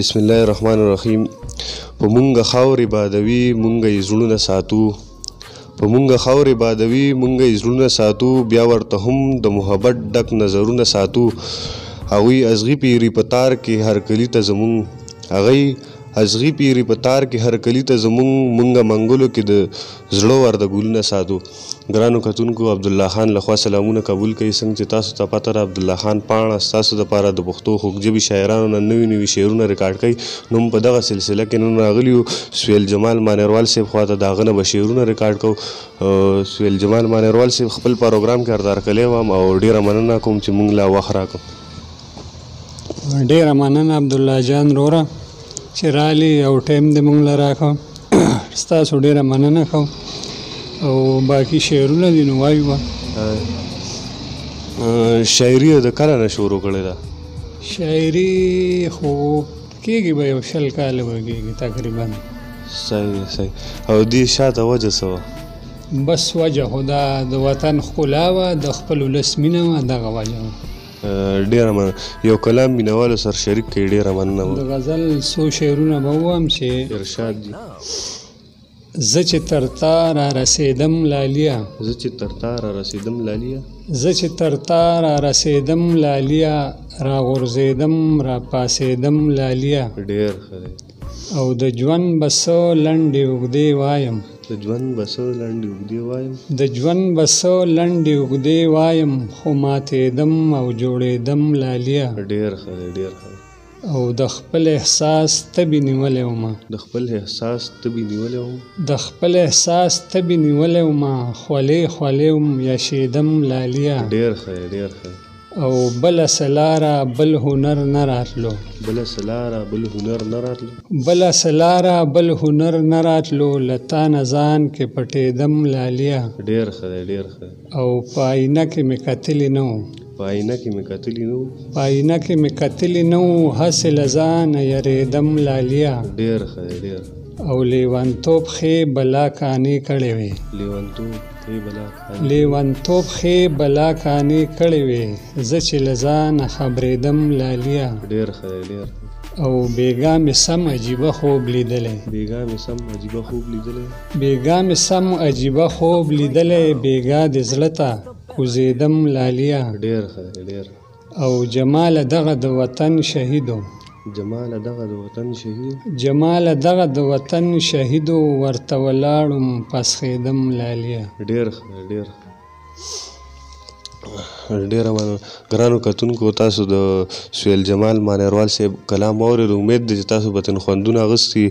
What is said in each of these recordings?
بسم الله الرحمن الرحیم. په مونږه خاورې بادوي مونږه یې زړونه ساتو، په مونږه خاورې بادوي مونږه یې زړونه ساتو، بیا ورته هم د محبت ډک نظرونه ساتو. هغوی ازغي پیري په تار کې هر کلي ته زمونږ، هغوی ازغي پیري په تار کې هر کلي ته زمونږ، مونږه منګلو کې د زړه ورده ګلونه ساتو. ګرانو کتونکو، عبدالله خان لخوا سلامونه قبول کړئ. څنګه چې تاسو ته پته ده، عبدالله خان پاڼه ستاسو دپاره د پښتو خوږ شاعرانو نه نوي نوي شعرونه ریکارډ کوي. نو په دغه سلسله کې نن راغلي یو سهیل جمال مانیروال صاحب خواته، د هغه نه به شعرونه ریکارډ کوو. سهیل جمال مانیروال صاحب خپل پروګرام کې اردار کلی وم او ډېره مننه کوم چې موږ له وخت راکړو. ډېره مننه عبدالله جان وروره چې رالي او ټایم دې موږ له راکړو. ستاسو ډېره مننه کوم او باقي شعرونه دي نو وایو به. شاعري د کله نه شروع کړې ده؟ شاعري خو کېږي به یو 100 کاله به کېږي تقریبا. صحیح صحیح. او دې شاته وجه څه وه؟ بس وجه خو دا د وطن ښکلا وه، د خپل ولس مینه وه، دغه وجه وه. ډېره مننه. یو کلام مینوالو سره شریک کړئ. ډېره مننه. د غزل څو شعرونه به ووایم چې ارشاد دي. زه چې تر تا را رسېدم لاليه، زه چې تر تا را رسېدم لاليه، زه چې تر تا را رسېدم لاليه، را غورځېدم را پاسېدم لاليه. ډېر ښه دی. او د ژوند به څه لنډې اوږدې وایم، د ژوند به څه لنډې اوږدې وایم، د ژوند به څه لنډې اوږدې وایم، خو ماتېدم او جوړېدم لاليه. ډېر ښه دی، ډېر ښه. او د خپل احساس تبې نیولی ومه، د خپل احساس تبې نیولی وم، د خپل احساس تبې نیولی ومه، خولې خولې وم یشېدم لاليه. ډېر ښه دی، ډېر ښه. او بله څه لاره بل هنر نه راتلو، بله څه لاره بل هنر نه راتلو، بله څه لاره بل هنر نه راتلو، له تا نه ځان کې پټېدم لاليه. ډېر ښه دی، ډېر ښه. او په آینه کې مې کتلي نه وو، په آینه کې مې کتلي نه وو، په آینه کې مې کتلي نه وو، هسې له ځانه یریدم لاليه. ډېر ښه دی، ډېر. او لیونتوب ښې بلا کانې کړې وې، لیونتوب ښې بلا کانې، لیونتوب ښې بلا کانې کړې وې، زه چې له ځانه خبرېدم لاليه. ډېر ښه دی، ډېر. او بېګا مې سم عجیبه خوب لیدلی، بېګا مې سم عجیبه خوب لیدلی، بېګا مې سم عجیبه خوب لیدلی، بېګا دې زړه ته کوزېدم لاليه. ډېر ښه دی، ډېر. او جماله دغه د وطن شهیدو، جماله دغه د وطن شهید، جماله دغه د وطن شهیدو، ورته ولاړم پسخېدم لاليه. ډېر ښه دی، ډېر. ډېره مننه. ګرانو کتونکو، تاسو د سهیل جمال مانیروال صاحب کلام واورېد. امید دی چې تاسو به ترې خوندونه اخیستي.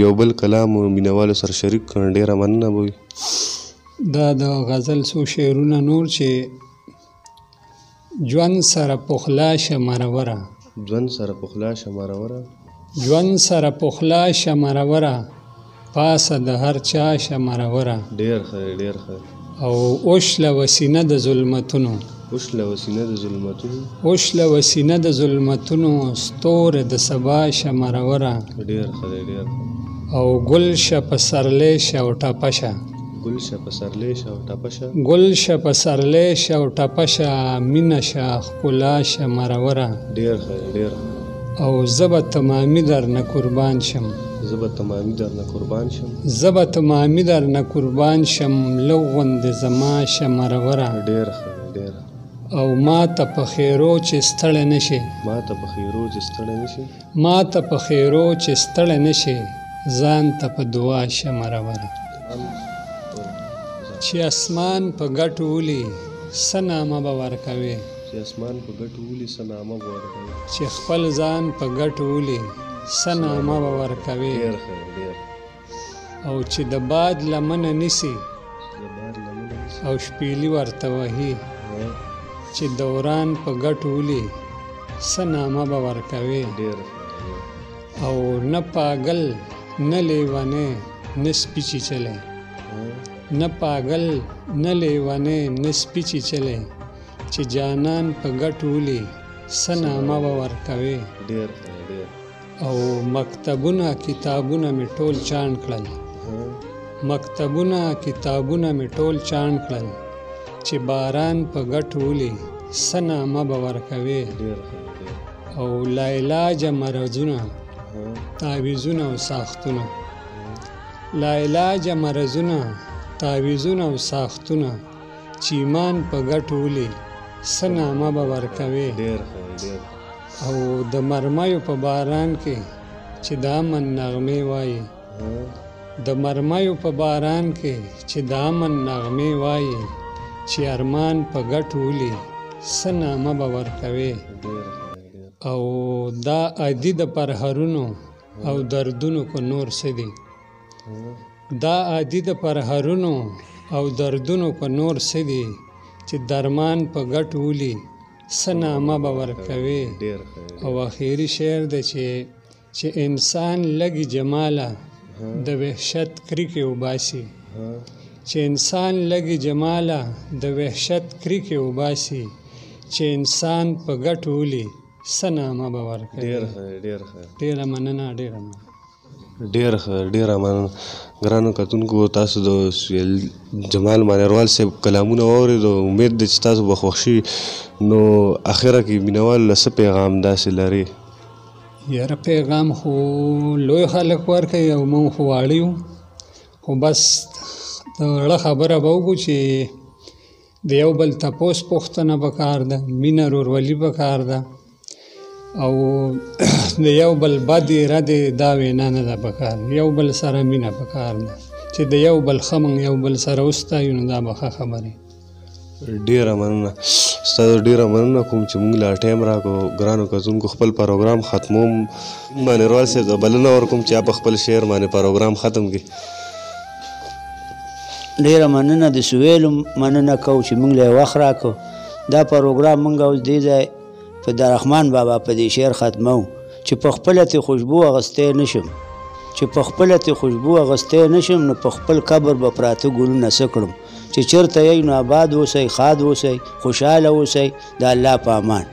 یو بل کلام مینوالو سره شریک کړئ. ډېره مننه به وي. دا د غزل څو شعرونه نور چې ژوند سره پخلا شه مروره، ژوند سره پخلا شه مروره، ژوند سره پخلا شه مروره، پاسه د هر چا شه مروره. ډېر ښه دی، ډېر ښه. او اوشله وسینه د ظلمتونو، اوشله وسینه د ظلمتونو، اوشله وسینه د ظلمتونو، ستوره د سبا شه مروره. ډېر ښه دی، ډېر. او ګل شه په سرلی شه او ټپه شه، ګل شه په سرلی شه او ټپه شه، ګل شه په سرلی شه او ټپه شه، مینه شه ښکلا شه مروره. ډېر ښه دی، ډېر. او زه به تمامي درنه قربان شم، زه به تمامي درنه قربان شم، زه به تمامي درنه قربان شم، لږ غوندې زما شه مروره. ډېر ښه دی، ډېر. او ما ته په خیرو چې ستړی نه شي، ما ته په خیرو چې ستړی نه شي، ما ته په خیرو چې ستړی نه شي، ځان ته په دعا شه مروره. چې اسمان په ګټو ولي څه نامه به ورکوې، چې اسمان په ګټو ولي څه نامه به ورکوې، چې خپل ځان په ګټو ولي څه نامه به ورکوې. ډېر ښه دی، ډېر. او چې د باد لمنه نیسي د باد لمنه نیسي او شپېلي ورته وهي، چې دوران په ګټو ولي څه نامه به ورکوې. ډېر ښه دی. او نه پاگل نه لیونی نه سپي چیچلی، نه پاگل نه لیونی نه سپي چیچلی، چې جانان په ګټو ولي څه نامه به ورکوې. ډېر ښه دی، ډېر. او مکتبونه کتابونه مې ټول چاڼ کړل، مکتبونه کتابونه مې ټول چاڼ کړل، چې باران په ګټو ولي څه نامه به ورکوې. ډېر ښه. او لا علاجه مرضونه تعویذونه او ساختونه لا علاج مرضونه تعویذونه او ساختونه چې ایمان په ګټو ولي څه نامه به ورکوې او د مرمیو په باران کې چې د امن نغمې وایي د مرمیو په باران کې چې د امن نغمې وایي چې ارمان په ګټو ولي څه نامه به ورکوې او دا عادي د پرهرونو او دردونو کو نور څه دي دا عادي د پرهرونو او دردونو کو نور څه دي چې درمان په ګټو ولي څه نامه به ورکوې او اخري شعر دی چې انسان لږی جماله د وحشت کریکې وباسي چې انسان لږی جماله د وحشت کریکې وباسي چې انسان په ګټو ولي څه نامه به ورکوي ډېره مننه ډېره مننه ګرانو کتونکو تاسو د جمال مانیروال صاحب کلامونه واورېدو امید دی چې تاسو به خوښ شي نو اخره کې مینهوالو له څه پیغام داسې لرې یاره پیغام خو لوی خلک ورکوي او موږ خو واړه یو خو بس د زړه خبره به وکړو چې د یو بل تپوس پوښتنه پکار ده مینه ورورولي پکار ده او د یو بل بد اراده دا وینا نه ده پکار یو بل سره مینه پکار ده چې د یو بل ښه موږ یو بل سره وستایو نو دا به ښه خبرې ډېره مننه ستاسو ډېره مننه کوم چې موږ لا ټایم راکړو ګرانو کتونکو خپل پروګرام ختموم مانیروال صاحب ته بلنه ورکوم چې په خپل شعر باندې پروګرام ختم کړي ډېره مننه د سویلو مننه کوو چې موږ له وخت راکړو دا پروګرام موږ اوس دې ځای په دررحمان بابا په دې شعر ختمو چې په خپله ترې خوشبو اخیستی نشم چې په خپله ترې خوشبو اخیستی نشم نو په خپل قبر به پراته ګلونه څه کړم چې چېرته یی نو آباد اوسئ ښاد اوسئ خوشحاله اوسئ د الله په امان